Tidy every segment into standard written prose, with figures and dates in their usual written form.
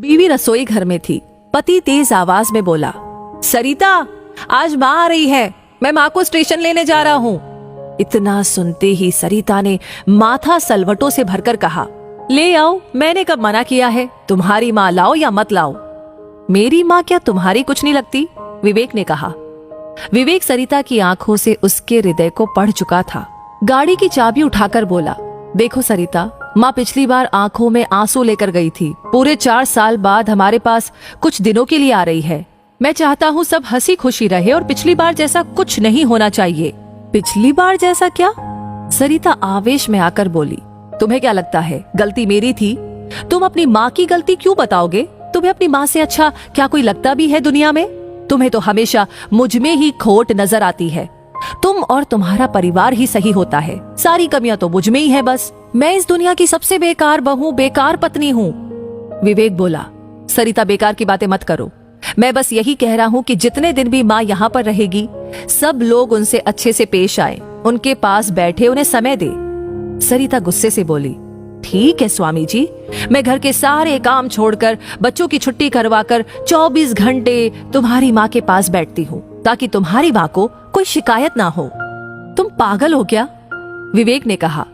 बीवी रसोई घर में थी। पति तेज आवाज में बोला, सरिता, आज माँ आ रही है, मैं माँ को स्टेशन लेने जा रहा हूँ। इतना सुनते ही सरिता ने माथा सलवटों से भरकर कहा, ले आओ, मैंने कब मना किया है? तुम्हारी माँ लाओ या मत लाओ। मेरी माँ क्या तुम्हारी कुछ नहीं लगती? विवेक ने कहा। विवेक सरिता की आंखों से उसके हृदय को पढ़ चुका था। गाड़ी की चाबी उठाकर बोला, देखो सरिता, माँ पिछली बार आंखों में आंसू लेकर गई थी। पूरे 4 साल बाद हमारे पास कुछ दिनों के लिए आ रही है। मैं चाहता हूँ सब हंसी खुशी रहे और पिछली बार जैसा कुछ नहीं होना चाहिए। पिछली बार जैसा क्या? सरिता आवेश में आकर बोली, तुम्हें क्या लगता है गलती मेरी थी? तुम अपनी माँ की गलती क्यों बताओगे? तुम्हें अपनी माँ से अच्छा क्या कोई लगता भी है दुनिया में? तुम्हें तो हमेशा मुझ में ही खोट नजर आती है। तुम और तुम्हारा परिवार ही सही होता है, सारी कमियां तो मुझ में ही है बस। मैं इस दुनिया की सबसे बेकार बहू, बेकार पत्नी हूँ। विवेक बोला, सरिता बेकार की बातें मत करो। मैं बस यही कह रहा हूँ कि जितने दिन भी माँ यहाँ पर रहेगी, सब लोग उनसे अच्छे से पेश आए, उनके पास बैठे, उन्हें समय दे। सरिता गुस्से से बोली, ठीक है स्वामी जी, मैं घर के सारे काम छोड़कर, बच्चों की छुट्टी करवाकर 24 घंटे तुम्हारी माँ के पास बैठती हूँ, ताकि तुम्हारी माँ को कोई शिकायत ना हो। तुम पागल हो क्या? विवेक ने कहा,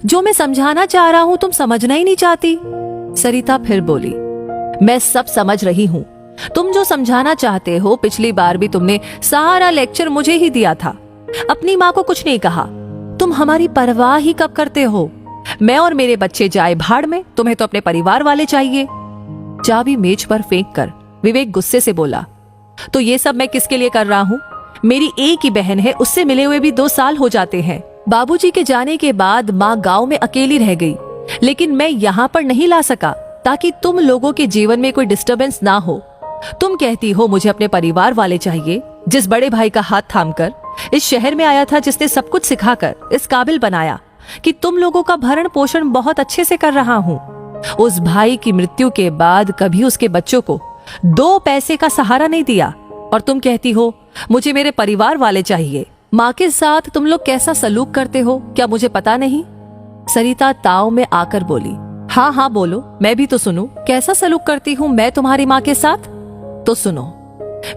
जो मैं समझाना चाह रहा हूँ तुम समझना ही नहीं चाहती। सरिता फिर बोली, मैं सब समझ रही हूँ। तुम जो समझाना चाहते हो, पिछली बार भी तुमने सारा लेक्चर मुझे ही दिया था, अपनी माँ को कुछ नहीं कहा। तुम हमारी परवाह ही कब करते हो? मैं और मेरे बच्चे जाए भाड़ में, तुम्हें तो अपने परिवार वाले चाहिए। चाबी मेज पर फेंक कर विवेक गुस्से से बोला, तो ये सब मैं किसके लिए कर रहा हूँ? मेरी एक ही बहन है, उससे मिले हुए भी 2 साल हो जाते हैं। बाबूजी के जाने के बाद माँ गांव में अकेली रह गई, लेकिन मैं यहाँ पर नहीं ला सका ताकि तुम लोगों के जीवन में कोई डिस्टरबेंस ना हो। तुम कहती हो मुझे अपने परिवार वाले चाहिए। जिस बड़े भाई का हाथ थामकर इस शहर में आया था, जिसने सब कुछ सिखाकर इस काबिल बनाया कि तुम लोगों का भरण पोषण बहुत अच्छे से कर रहा हूँ, उस भाई की मृत्यु के बाद कभी उसके बच्चों को 2 पैसे का सहारा नहीं दिया, और तुम कहती हो मुझे मेरे परिवार वाले चाहिए। माँ के साथ तुम लोग कैसा सलूक करते हो, क्या मुझे पता नहीं? सरिता ताव में आकर बोली, हाँ हाँ बोलो, मैं भी तो सुनूं, कैसा सलूक करती हूँ मैं तुम्हारी माँ के साथ? तो सुनो।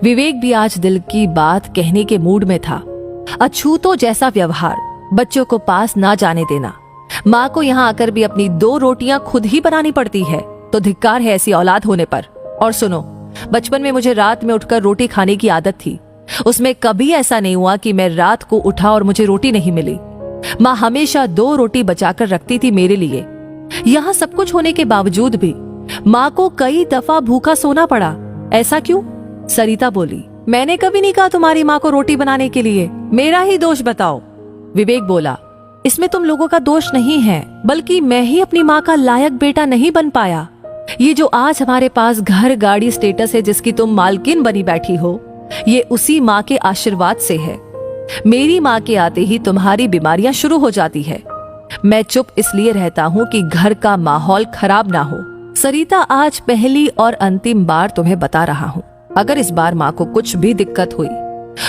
विवेक भी आज दिल की बात कहने के मूड में था। अछूतों जैसा व्यवहार, बच्चों को पास ना जाने देना, माँ को यहाँ आकर भी अपनी 2 रोटियां खुद ही बनानी पड़ती है, तो धिक्कार है ऐसी औलाद होने पर। और सुनो, बचपन में मुझे रात में उठकर रोटी खाने की आदत थी। उसमें कभी ऐसा नहीं हुआ कि मैं रात को उठा और मुझे रोटी नहीं मिली। माँ हमेशा 2 रोटी बचाकर रखती थी मेरे लिए। यहाँ सब कुछ होने के बावजूद भी माँ को कई दफा भूखा सोना पड़ा। ऐसा क्यों? सरिता बोली, मैंने कभी नहीं कहा तुम्हारी माँ को रोटी बनाने के लिए, मेरा ही दोष बताओ। विवेक बोला, इसमें तुम लोगों का दोष नहीं है, बल्कि मैं ही अपनी माँ का लायक बेटा नहीं बन पाया। ये जो आज हमारे पास घर, गाड़ी, स्टेटस है, जिसकी तुम मालकिन बनी बैठी हो, ये उसी माँ के आशीर्वाद से है। मेरी माँ के आते ही तुम्हारी बीमारियां शुरू हो जाती है। मैं चुप इसलिए रहता हूँ कि घर का माहौल खराब ना हो। सरिता, आज पहली और अंतिम बार तुम्हें बता रहा हूँ, अगर इस बार माँ को कुछ भी दिक्कत हुई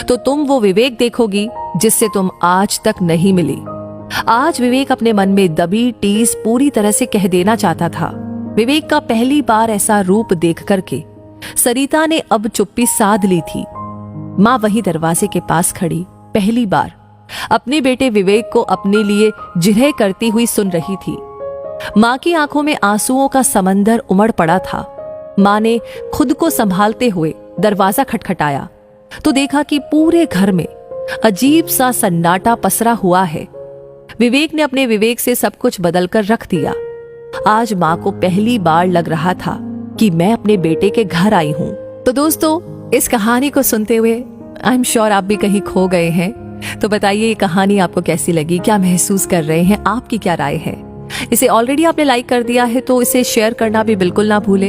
तो तुम वो विवेक देखोगी जिससे तुम आज तक नहीं मिली। आज विवेक अपने मन में दबी टीस पूरी तरह से कह देना चाहता था। विवेक का पहली बार ऐसा रूप देख करके सरिता ने अब चुप्पी साध ली थी। माँ वही दरवाजे के पास खड़ी पहली बार अपने बेटे विवेक को अपने लिए जिरह करती हुई सुन रही थी। माँ की आंखों में आंसुओं का समंदर उमड़ पड़ा था। माँ ने खुद को संभालते हुए दरवाजा खटखटाया तो देखा कि पूरे घर में अजीब सा सन्नाटा पसरा हुआ है। विवेक ने अपने विवेक से सब कुछ बदलकर रख दिया। आज माँ को पहली बार लग रहा था कि मैं अपने बेटे के घर आई हूँ। तो दोस्तों, इस कहानी को सुनते हुए आई एम श्योर आप भी कहीं खो गए हैं। तो बताइए ये कहानी आपको कैसी लगी, क्या महसूस कर रहे हैं, आपकी क्या राय है? इसे ऑलरेडी आपने लाइक कर दिया है तो इसे शेयर करना भी बिल्कुल ना भूले।